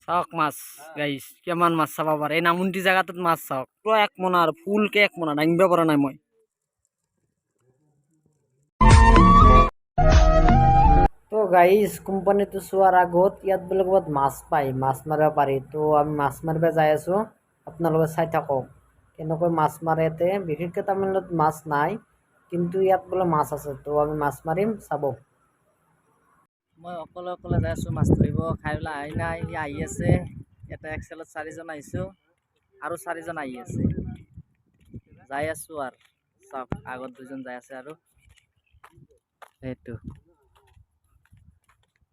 চাওক মাছ গাইস, কিমান মাছ চাব পাৰে। এই নামুন্তি জায়গাটোত মাছ চাওক, পুৰো এক মোনাৰ ফুলকে এক মোনা দাঙিব পৰা নাই মই। তো গাইস কোম্পানীটো চোৱাৰ আগত ইয়াত বোলে ক'ৰবাত মাছ পায়, মাছ মাৰিব পাৰি। তো আমি মাছ মাৰিব যাই আছো, আপোনালোকে চাই থাকক কেনেকৈ মাছ মাৰে ইয়াতে। বিশেষকৈ তামিলনাডুত মাছ নাই, কিন্তু ইয়াত বোলে মাছ আছে। তো আমি মাছ মাৰিম, চাব। মই অকলে অকলে যাই আছো মাছ ধৰিব। খাই পেলাই আহি নাই, সি আহি আছে। ইয়াতে এক্সেলত 4জন আহিছো আৰু 4জন আহি আছে। যাই আছো আৰু চাওক, আগত 2জন যাই আছে আৰু সেইটো।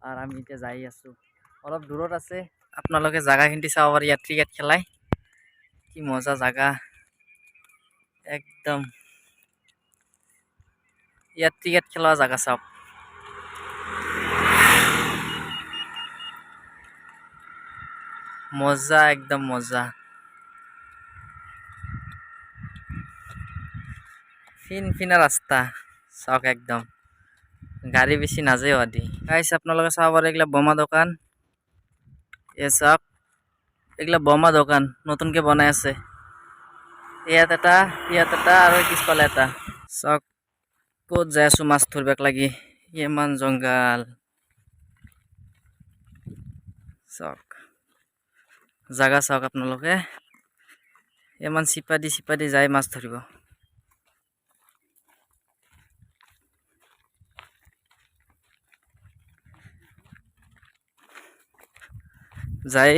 আৰ আমি এতিয়া যাই আছো, অলপ দূৰত আছে। আপোনালোকে জাগাখিনি চাব পাৰি। ইয়াত ক্ৰিকেট খেলাই, কি মজা জাগা একদম। ইয়াত ক্ৰিকেট খেলা জাগা চাওক, মজা একদম মজা। ফিনফিনা ৰাস্তা চাওক একদম, গাড়ী বেছি নাযায় আদি। গাইছ আপোনালোকে চাব পাৰে, এইগিলা বোমা দোকান। এ চাওক, এইগিলা বোমা দোকান নতুনকে বনাই আছে। ইয়াত এটা আৰু পিছফালে এটা। চাওক ক'ত যাই আছো মাছ ধৰিবাক লাগি, ইমান জংগাল। চাওক জাগা চাওক আপোনালোকে, ইমান চিপা দি যাই মাছ ধৰিব। যাই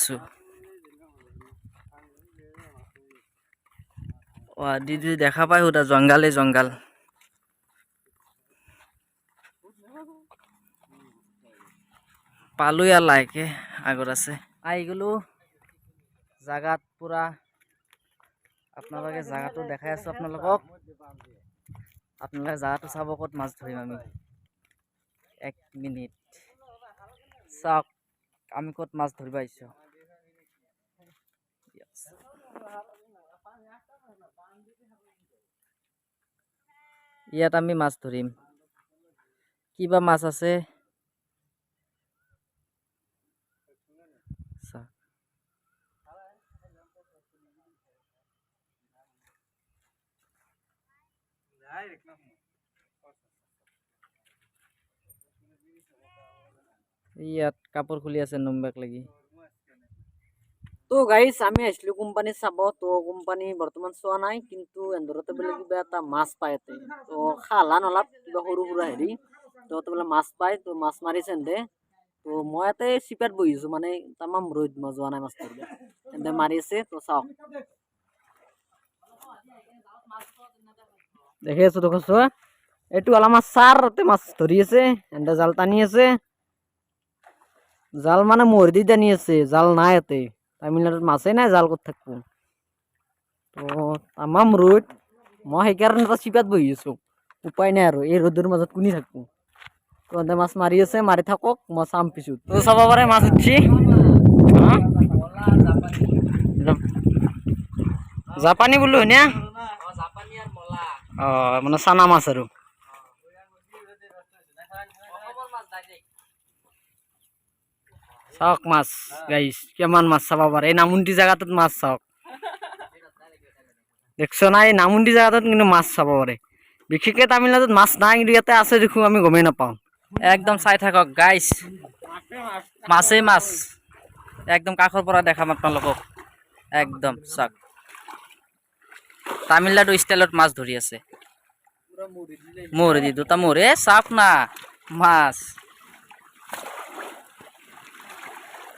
আছো দিদি দেখা পাই সুদা জংগাল। পালো আর লাইকে আগত আছে। আহি গলো জাগাত পুরা। আপোনালোকে জাগাটো দেখাই আছো আপোনালোকক। আপোনালোকে জাগাটো চাব, ক'ত মাছ ধৰিম আমি। 1 মিনিট চাওক, আমি ক'ত মাছ ধৰিব আহিছো। ইয়াত আমি মাছ ধৰিম, কিবা মাছ আছে। ইয়াত কাপোৰ খুলি আছে নুমবাক লাগি। তো গাইস আমি আসলো কোম্পানী চাব। তো কোম্পানী বর্তমান চোৱা নাই, কিন্তু এন্দৰতে বোলে কিবা এটা মাছ পায় ইয়াতে। তো খালান অলপ কিবা সৰু সুৰা হেৰি, তো বোলে মাছ পায়। তো মাছ মাৰিছে এন্দে। তো মই ইয়াতে চিপাত বহিছো, মানে তামাম ৰ'দ, মই যোৱা নাই মাছ ধৰিব। এন্দে মাৰিছে, তো চাওক দেখি আছো। দেখছো এইটো আলা মাছ চাৰতে মাছ ধৰি আছে, এন্দে জাল টানি আছে। জাল মানে মোহৰ দি টানি আছে, জাল নাই ইয়াতে। তামিলনাডুত মাছেই নাই, জাল ক'ত থাকবো। তো তামাম ৰ'দ, মই সেইকাৰণে চিপাত বহি আছো। উপায় নাই আৰু, এই ৰ'দৰ মাজত কোনি থাকবো। তো এন্দে মাছ মাৰি আছে, মাৰি থাকক, মই চাম পিছত। তো চাব পাৰে মাছ উঠছি। জাপানী বোলো হয় না, মানে চানা মাছ আৰু। চাওক মাছ গাইস, কিমান মাছ চাব পাৰে। এই নামুন্তি জায়গাটোত মাছ চাওক, দেখছো না। এই নামুন্তি জায়গাটোত কিন্তু মাছ চাব পাৰে। বিশেষকৈ তামিলনাডুত মাছ নাই, কিন্তু ইয়াতে আছে দেখো, আমি গমেই নাপাওঁ। একদম চাই থাকক গাইস, মাছেই মাছ। একদম কাষৰ পৰা দেখাম আপোনালোকক, একদম চাওক। তামিলনাডু স্টাইলত মাছ ধৰি আছে, মোহৰি দি দুটা মোহৰি। চাওক না মাছ,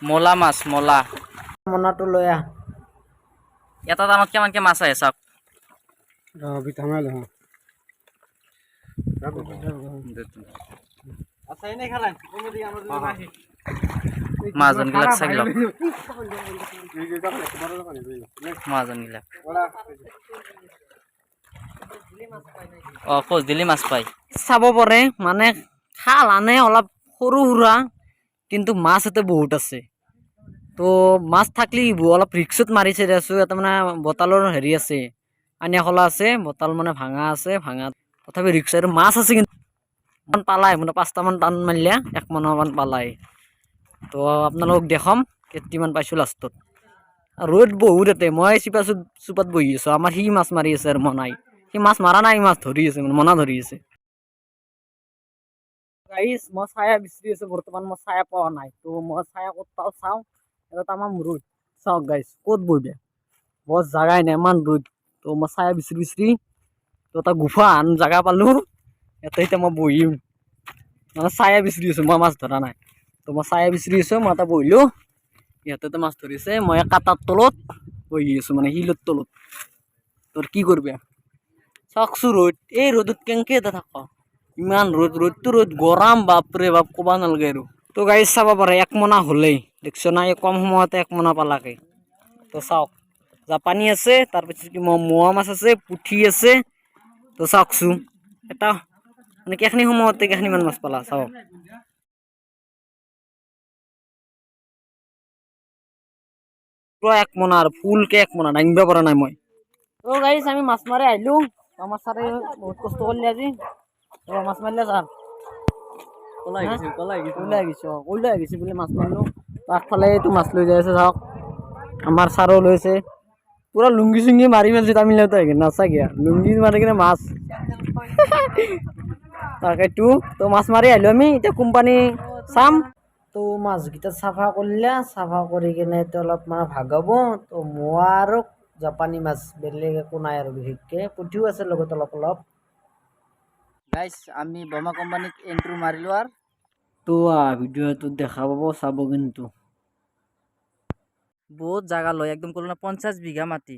মলা মাছ, মলা। মোনাটো লৈ আহ। এটা দামত কিমানকে মাছ আহে চাওক। মাছজন গিলাক চাই লওক, মাছজন গিলাক। খোজ দিলি মাছ পাই চাব পাৰে। মানে খাল আনে অলপ সৰু সুৰা, কিন্তু মাছ এতে বহুত আছে। তো মাছ থাকলি অলপ ৰিক্সত মাৰিছে দেছো। এটা মানে বটালৰ হেৰি আছে, আনিয়া খোলা আছে, বটাল মানে ভাঙা আছে। ভাঙা তথাপি ৰিক্স, আৰু মাছ আছে কিন্তু। পালাই মানে 5টামান টান মাৰিলে 1 মোনামান পালাই। তো আপোনালোকক দেখাম কিমান পাইছোঁ লাষ্টত। ৰ'দ বহুত ইয়াতে, মই চুপাত বহি আছোঁ, আমাৰ সি মাছ মাৰি আছে আৰু মই নাই। সি মাছ মাৰা নাই, মাছ ধৰি আছে, মানে মনা ধৰি আছে। গাইজ মই ছায়া বিচাৰি আছোঁ, বৰ্তমান মই ছায়া পোৱা নাই। তো মই ছায়া ক'ত পাওঁ চাওঁ। এটা তামাম ৰ'দ চাওক গাইজ, ক'ত বহিব বছ জাগাই নাই, ইমান ৰ'দ। তো মই ছায়া বিচাৰি তো এটা গুফা আন জাগা পালোঁ, ইয়াতে এতিয়া মই বহিম। মানে ছায়া বিচাৰি আছোঁ, মই মাছ ধৰা নাই। তো মই ছায়া বিচাৰি আছোঁ, মই এটা বহিলোঁ। ইহঁতেতো মাছ ধৰিছে, মই কাটাৰ তলত বহি আছোঁ, মানে শিলৰ তলত। তোৰ কি কৰিবি চাওকচোন ৰ'দ, এই ৰ'দত কেনেকে এটা থাক। ইমান ৰ'দটো ৰ'দ গৰম, বাপৰে বাপ ক'বা নালাগে আৰু। তো গাইজ চাব পাৰে 1 মোনা হ'লেই, দেখছ না, এই কম সময়তে 1 মোনা পালাকে। তো চাওক জাপানী আছে, তাৰপিছত কি মোৱা মাছ আছে, পুঠি আছে। তো চাওকচোন এটা মানে কেইখিনি সময়তে কেইখিনিমান মাছ পালা চাওক। পুৰা 1 মোনা আৰু ফুলকে 1 মোনা দাঙিব পৰা নাই মই। তো গাইজ আমি মাছ মাৰি আহিলোঁ। আমাৰ ছাৰে বহুত কষ্ট কৰিলে আজি। তো মাছ মাৰিলে ছাৰ ওলাই গৈছে বোলে মাছ মাৰিলোঁ। আগফালে এইটো মাছ লৈ যাই আছে চাওক, আমাৰ ছাৰো লৈছে। পুৰা লুংগি চুংগি মাৰি মেলছি তামিলনাডু আহি কিনে সঁচাকে, লুংগি মাৰি কিনে মাছ। তাকেতো তো মাছ মাৰি আহিলোঁ আমি, এতিয়া কোম্পানী চাম। তো মাছকেইটা চাফা কৰিলে, চাফা কৰি কিনে এতিয়া অলপ মানে ভাগাব। তো মোৱা আৰু জাপানী মাছ, বেলেগ একো নাই আৰু বিশেষকে। পুঠিও আছে লগত অলপ অলপ। গাইস আমি বোমা কোম্পানিত এন্ট্রি মারিলো আর তো ভিডিওটো দেখা পাব, চাব কিন্তু। বহুত জায়গা লয়, একদম করলো না 50 বিঘা মাটি।